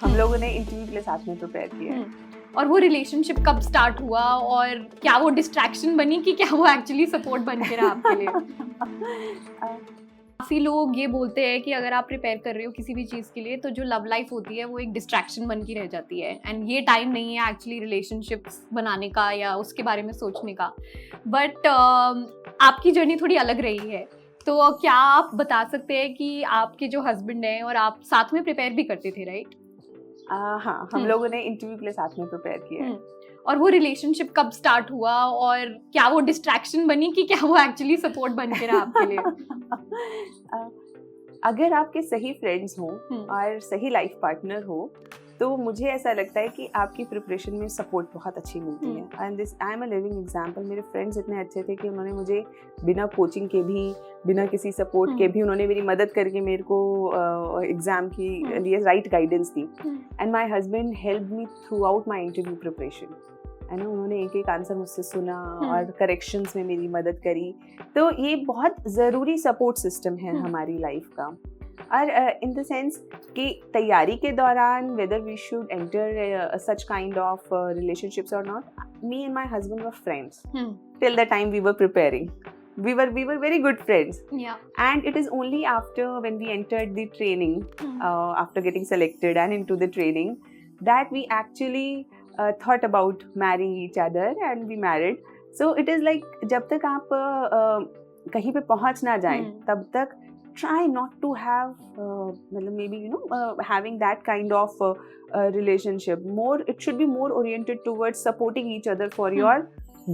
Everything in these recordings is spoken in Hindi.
हम लोगों ने इंटरव्यू के लिए साथ में प्रिपेयर किया है। और वो रिलेशनशिप कब स्टार्ट हुआ और क्या वो डिस्ट्रैक्शन बनी कि क्या वो एक्चुअली सपोर्ट बन के रहा आपके लिए? काफ़ी लोग ये बोलते हैं कि अगर आप प्रिपेयर कर रहे हो किसी भी चीज़ के लिए तो जो लव लाइफ होती है वो एक डिस्ट्रैक्शन बन के रह जाती है एंड ये टाइम नहीं है एक्चुअली रिलेशनशिप्स बनाने का या उसके बारे में सोचने का। बट आपकी जर्नी थोड़ी अलग रही है, तो क्या आप बता सकते हैं कि आपके जो हस्बैंड हैं और आप साथ में प्रिपेयर भी करते थे, राइट? हाँ, हम लोगों ने इंटरव्यू के लिए साथ में प्रिपेयर किया है। और वो रिलेशनशिप कब स्टार्ट हुआ और क्या वो डिस्ट्रैक्शन बनी कि क्या वो एक्चुअली सपोर्ट बन के रहा आपके लिए? अगर आपके सही फ्रेंड्स हों और सही लाइफ पार्टनर हो तो मुझे ऐसा लगता है कि आपकी प्रिपरेशन में सपोर्ट बहुत अच्छी मिलती है। And this I am a living example. मेरे फ्रेंड्स इतने अच्छे थे कि उन्होंने मुझे बिना कोचिंग के भी, बिना किसी सपोर्ट के भी, उन्होंने मेरी मदद करके मेरे को एग्जाम की लिए right guidance the. And my husband help me through out my interview preparation. है ना, उन्होंने एक एक आंसर मुझसे सुना और करेक्शंस में मेरी मदद करी। तो ये बहुत ज़रूरी सपोर्ट सिस्टम है हमारी लाइफ का। और इन द सेंस कि तैयारी के दौरान whether we should enter such kind of relationships और not, me and my husband were friends till the time we were preparing. We were very good friends. Yeah. And it is only after when we entered the training, after getting selected and into the training, that we actually thought about marrying each other and we married. So it is like जब तक आप कहीं पे पहुंच ना जाएं तब तक try not to have maybe having that kind of relationship. More, it should be more oriented towards supporting each other for your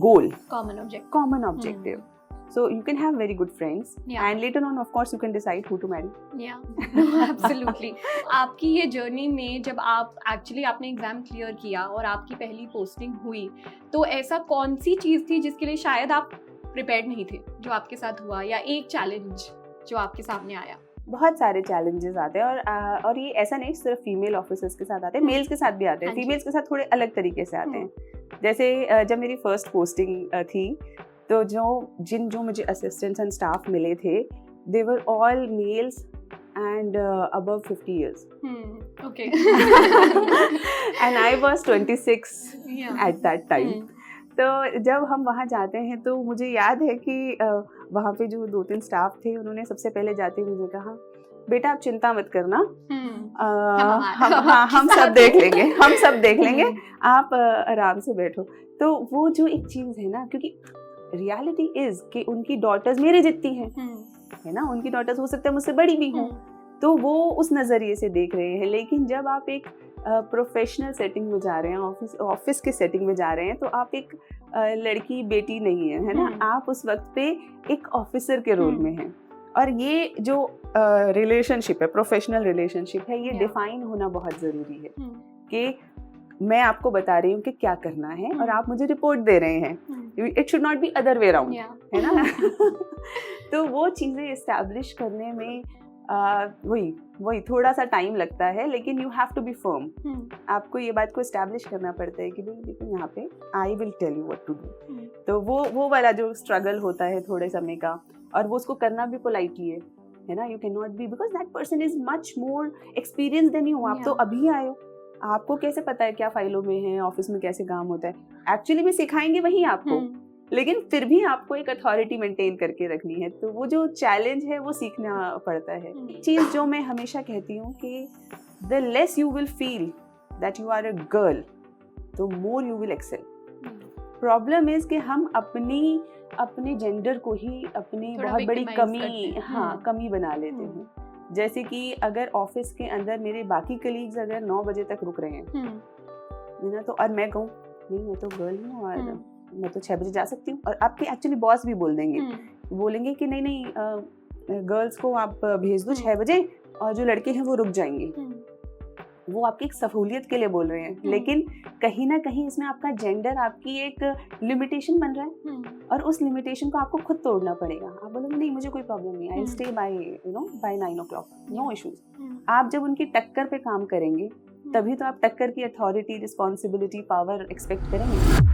goal, common objective. So you can have very good friends, and later on, of course, you can decide who to marry. Yeah, absolutely. आपकी ये जर्नी में जब आप एक्चुअली आपने एग्जाम क्लियर किया और आपकी पहली पोस्टिंग हुई, तो ऐसा कौन सी चीज़ थी जिसके लिए शायद आप प्रिपेयर्ड नहीं थे, जो आपके साथ हुआ, या एक चैलेंज जो आपके सामने आया? बहुत सारे चैलेंजेस आते हैं और ये ऐसा नहीं सिर्फ फीमेल ऑफिसर्स के साथ आते हैं, मेल्स के साथ भी आते हैं। फीमेल्स के साथ थोड़े अलग तरीके से आते हैं। जैसे जब मेरी फर्स्ट पोस्टिंग थी तो जो मुझे असिस्टेंट्स एंड स्टाफ मिले थे, they were all males and above 50 years. Okay. And I was 26 at that time. तो जब हम वहाँ जाते हैं तो मुझे याद है कि वहाँ पे जो 2-3 स्टाफ थे, उन्होंने सबसे पहले जाते ही मुझे कहा, बेटा आप चिंता मत करना, हम सब देख लेंगे, आप आराम से बैठो। तो वो जो एक चीज़ है ना, क्योंकि रियलिटी इज कि उनकी डॉटर्स मेरे जितनी हैं, है ना, उनकी डॉटर्स हो सकता है मुझसे बड़ी भी हों, तो वो उस नज़रिए से देख रहे हैं। लेकिन जब आप एक प्रोफेशनल सेटिंग में जा रहे हैं, ऑफिस के सेटिंग में जा रहे हैं, तो आप एक लड़की बेटी नहीं है ना, आप उस वक्त पे एक ऑफिसर के रोल में हैं। और ये जो रिलेशनशिप है, प्रोफेशनल रिलेशनशिप है, ये डिफाइन होना बहुत ज़रूरी है कि मैं आपको बता रही हूँ कि क्या करना है और आप मुझे रिपोर्ट दे रहे हैं। It should not be other way around, है ना। तो वो चीज़ें इस्टेब्लिश करने में वही थोड़ा सा टाइम लगता है, लेकिन you have to be firm. आपको ये बात को इस्टेब्लिश करना पड़ता है कि भाई देखो यहाँ पे I will tell you what to do. तो वो वाला जो स्ट्रगल होता है थोड़े समय का, और वो उसको करना भी पोलाइटली है ना। You can not be, because that person is much more experience than you. आप तो अभी आए हो, आपको कैसे पता है क्या फाइलों में है, ऑफिस में कैसे काम होता है। एक्चुअली भी सिखाएंगे वही आपको, लेकिन फिर भी आपको एक अथॉरिटी मेंटेन करके रखनी है। तो वो जो चैलेंज है वो सीखना पड़ता है। चीज़ जो मैं हमेशा कहती हूँ कि the less you will feel that you are a girl, तो more you will excel. Problem is कि हम अपने जेंडर को ही अपनी बहुत बड़ी कमी बना लेते हैं। जैसे कि अगर ऑफिस के अंदर मेरे बाकी कलीग्स अगर 9 बजे तक रुक रहे हैं ना, तो और मैं कहूँ नहीं मैं तो गर्ल हूँ और मैं तो 6 बजे जा सकती हूँ, और आपके एक्चुअली बॉस भी बोलेंगे कि नहीं गर्ल्स को आप भेज दो 6 बजे और जो लड़के हैं वो रुक जाएंगे। वो आपकी एक सहूलियत के लिए बोल रहे हैं, लेकिन कहीं ना कहीं इसमें आपका जेंडर आपकी एक लिमिटेशन बन रहा है, और उस लिमिटेशन को आपको खुद तोड़ना पड़ेगा। आप बोलोगे नहीं मुझे कोई प्रॉब्लम नहीं, I stay by 9 o'clock, no issues. आप जब उनकी टक्कर पे काम करेंगे तभी तो आप टक्कर की अथॉरिटी, रिस्पॉन्सिबिलिटी, पावर एक्सपेक्ट करेंगे।